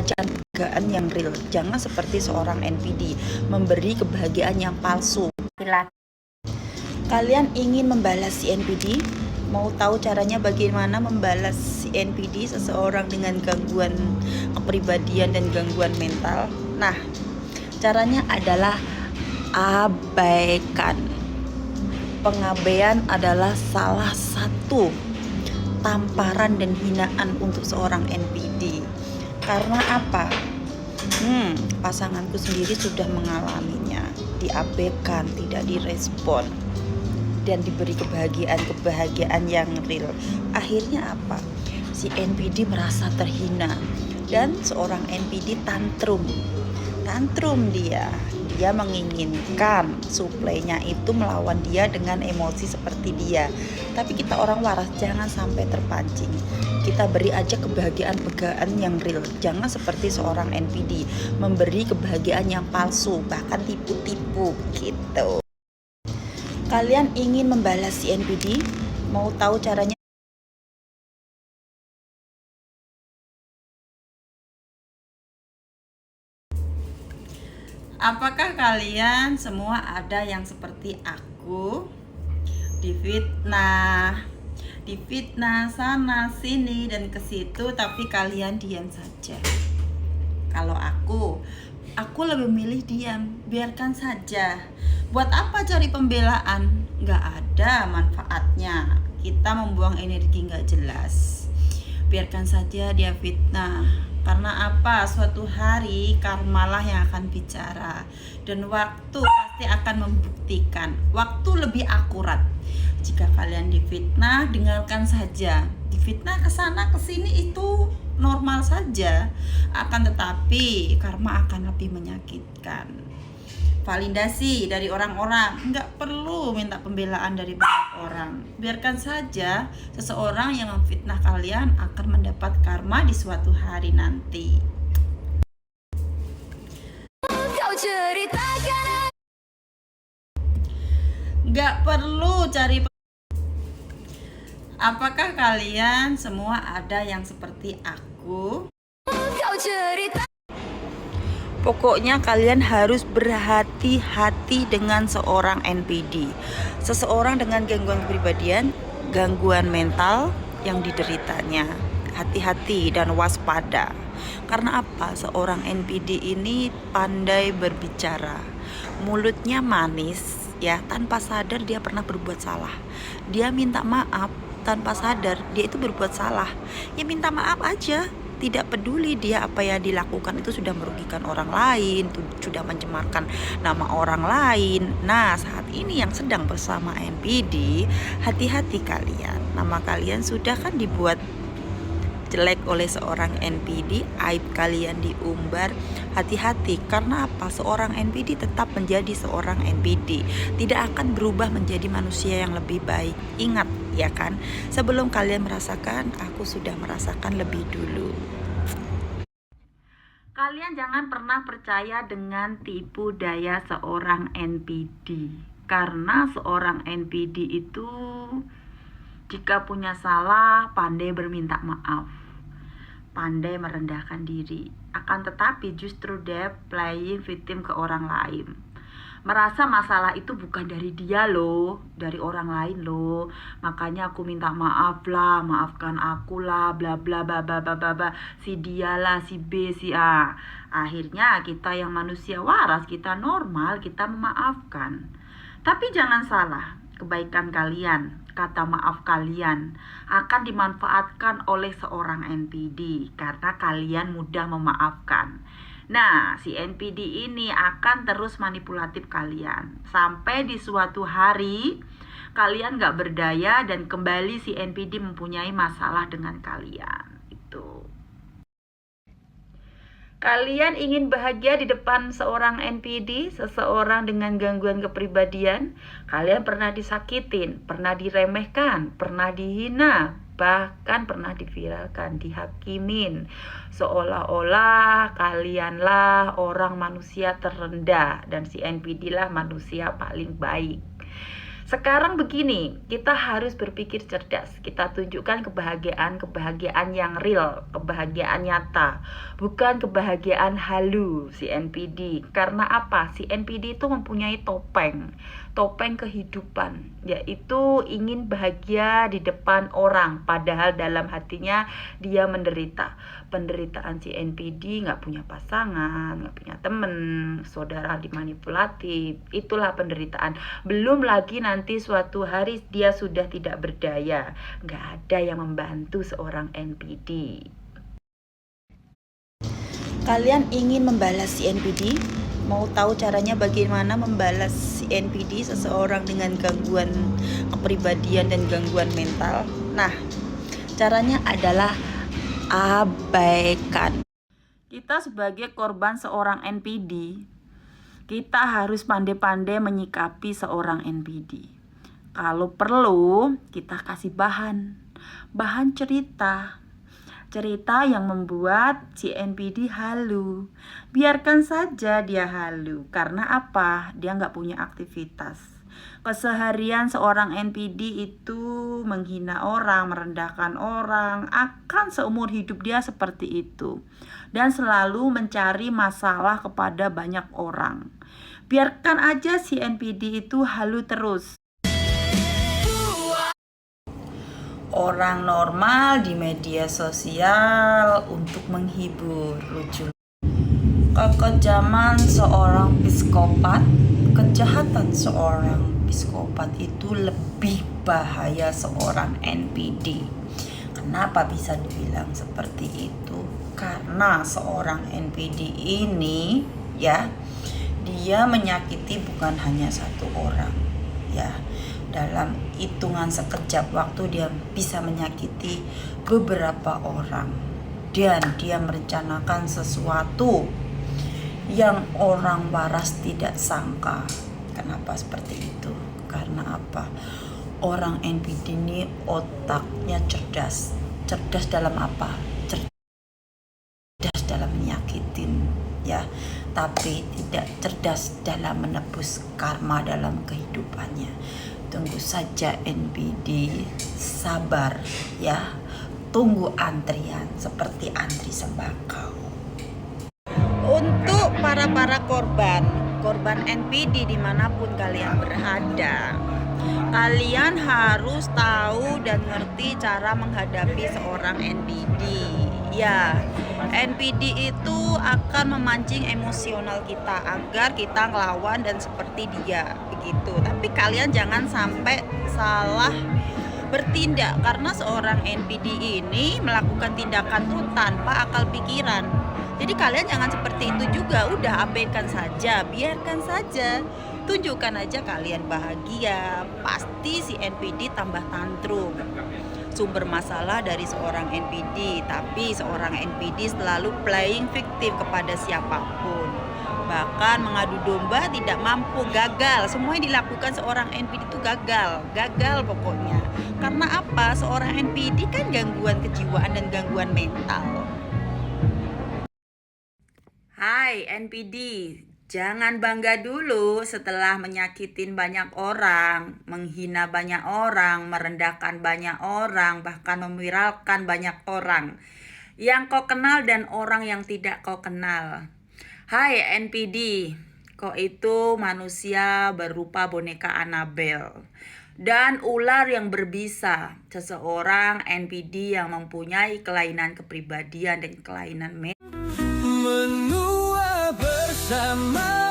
kebahagiaan yang real. Jangan seperti seorang NPD memberi kebahagiaan yang palsu. Kalian ingin membalas si NPD? Mau tahu caranya bagaimana membalas si NPD, seseorang dengan gangguan kepribadian dan gangguan mental? Nah, caranya adalah abaikan. Pengabaian adalah salah satu tamparan dan hinaan untuk seorang NPD. Karena apa? Pasanganku sendiri sudah mengalaminya. Diabaikan, tidak direspon, dan diberi kebahagiaan yang real. Akhirnya apa? Si NPD merasa terhina dan seorang NPD tantrum dia menginginkan suplainya itu melawan dia dengan emosi seperti dia. Tapi kita orang waras jangan sampai terpancing. Kita beri aja kebahagiaan yang real. Jangan seperti seorang NPD memberi kebahagiaan yang palsu, bahkan tipu-tipu gitu. Kalian ingin membalas si NPD? Mau tahu caranya? Apakah kalian semua ada yang seperti aku? Difitnah sana sini dan ke situ, tapi kalian diam saja. Kalau aku lebih milih diam, biarkan saja. Buat apa cari pembelaan? Nggak ada manfaatnya. Kita membuang energi nggak jelas. Biarkan saja dia fitnah. Karena apa? Suatu hari karmalah yang akan bicara, dan waktu pasti akan membuktikan. Waktu lebih akurat. Jika kalian difitnah, dengarkan saja. Difitnah kesana kesini itu normal saja. Akan tetapi karma akan lebih menyakitkan. Validasi dari orang-orang, nggak perlu minta pembelaan dari banyak orang. Biarkan saja seseorang yang memfitnah kalian akan mendapat karma di suatu hari nanti. Nggak perlu cari. Apakah kalian semua ada yang seperti aku? Pokoknya kalian harus berhati-hati dengan seorang NPD. Seseorang dengan gangguan kepribadian, gangguan mental yang dideritanya. Hati-hati dan waspada. Karena apa? Seorang NPD ini pandai berbicara. Mulutnya manis, ya, tanpa sadar dia pernah berbuat salah. Dia minta maaf tanpa sadar dia itu berbuat salah. Ya minta maaf aja. Tidak peduli dia apa yang dilakukan itu sudah merugikan orang lain, sudah mencemarkan nama orang lain. Nah, saat ini yang sedang bersama NPD, hati-hati kalian. Nama kalian sudah kan dibuat jelek oleh seorang NPD, aib kalian diumbar. Hati-hati, karena apa? Seorang NPD tetap menjadi seorang NPD, tidak akan berubah menjadi manusia yang lebih baik. Ingat ya kan, sebelum kalian merasakan, aku sudah merasakan lebih dulu. Kalian jangan pernah percaya dengan tipu daya seorang NPD, karena seorang NPD itu jika punya salah pandai berminta maaf, pandai merendahkan diri. Akan tetapi justru dia playing victim ke orang lain, merasa masalah itu bukan dari dia loh, dari orang lain loh. Makanya aku minta maaf lah, maafkan aku lah, bla bla bla bla bla bla, si dia lah, si B, si A. Akhirnya kita yang manusia waras, kita normal, kita memaafkan. Tapi jangan salah, kebaikan kalian, kata maaf kalian akan dimanfaatkan oleh seorang NPD karena kalian mudah memaafkan. Nah, si NPD ini akan terus manipulatif kalian sampai di suatu hari kalian gak berdaya dan kembali si NPD mempunyai masalah dengan kalian. Itu. Kalian ingin bahagia di depan seorang NPD, seseorang dengan gangguan kepribadian? Kalian pernah disakitin, pernah diremehkan, pernah dihina, bahkan pernah diviralkan, dihakimin, seolah-olah kalianlah orang manusia terendah dan si NPD lah manusia paling baik. Sekarang begini, kita harus berpikir cerdas. Kita tunjukkan kebahagiaan yang real, kebahagiaan nyata, bukan kebahagiaan halu si NPD. Karena apa? Si NPD itu mempunyai topeng kehidupan, yaitu ingin bahagia di depan orang, padahal dalam hatinya dia menderita. Penderitaan si NPD nggak punya pasangan, nggak punya temen, saudara dimanipulatif, itulah penderitaan. Belum lagi nanti suatu hari dia sudah tidak berdaya, nggak ada yang membantu seorang NPD. Kalian ingin membalas si NPD? Mau tahu caranya bagaimana membalas si NPD, seseorang dengan gangguan kepribadian dan gangguan mental? Nah, caranya adalah abaikan. Kita sebagai korban seorang NPD, kita harus pandai-pandai menyikapi seorang NPD. Kalau perlu, kita kasih bahan cerita yang membuat si NPD halu. Biarkan saja dia halu. Karena apa? Dia nggak punya aktivitas. Keseharian seorang NPD itu menghina orang, merendahkan orang, akan seumur hidup dia seperti itu. Dan selalu mencari masalah kepada banyak orang. Biarkan aja si NPD itu halu terus. Orang normal di media sosial untuk menghibur, lucu. Kekejaman seorang psikopat, kejahatan seorang psikopat itu lebih bahaya seorang NPD. Kenapa bisa dibilang seperti itu? Karena seorang NPD ini ya, dia menyakiti bukan hanya satu orang ya. Dalam hitungan sekejap waktu dia bisa menyakiti beberapa orang, dan dia merencanakan sesuatu yang orang waras tidak sangka. Kenapa seperti itu? Karena apa? Orang NPD ini otaknya cerdas dalam apa? Cerdas dalam menyakitin ya, tapi tidak cerdas dalam menebus karma dalam kehidupannya. Tunggu saja NPD, sabar ya, tunggu antrian seperti antri sembako. Untuk para korban NPD dimanapun kalian berada, kalian harus tahu dan ngerti cara menghadapi seorang NPD. Ya, NPD itu akan memancing emosional kita agar kita ngelawan dan seperti dia begitu. Tapi kalian jangan sampai salah bertindak, karena seorang NPD ini melakukan tindakan tuh tanpa akal pikiran. Jadi kalian jangan seperti itu juga. Udah abaikan saja, biarkan saja. Tunjukkan aja kalian bahagia, pasti si NPD tambah tantrum. Sumber masalah dari seorang NPD, tapi seorang NPD selalu playing victim kepada siapapun. Bahkan mengadu domba tidak mampu, gagal. Semua yang dilakukan seorang NPD itu gagal pokoknya. Karena apa? Seorang NPD kan gangguan kejiwaan dan gangguan mental. Hai NPD, jangan bangga dulu setelah menyakitin banyak orang, menghina banyak orang, merendahkan banyak orang, bahkan meviralkan banyak orang yang kau kenal dan orang yang tidak kau kenal. Hai NPD, kau itu manusia berupa boneka Annabelle dan ular yang berbisa. Seseorang NPD yang mempunyai kelainan kepribadian dan kelainan menua bersama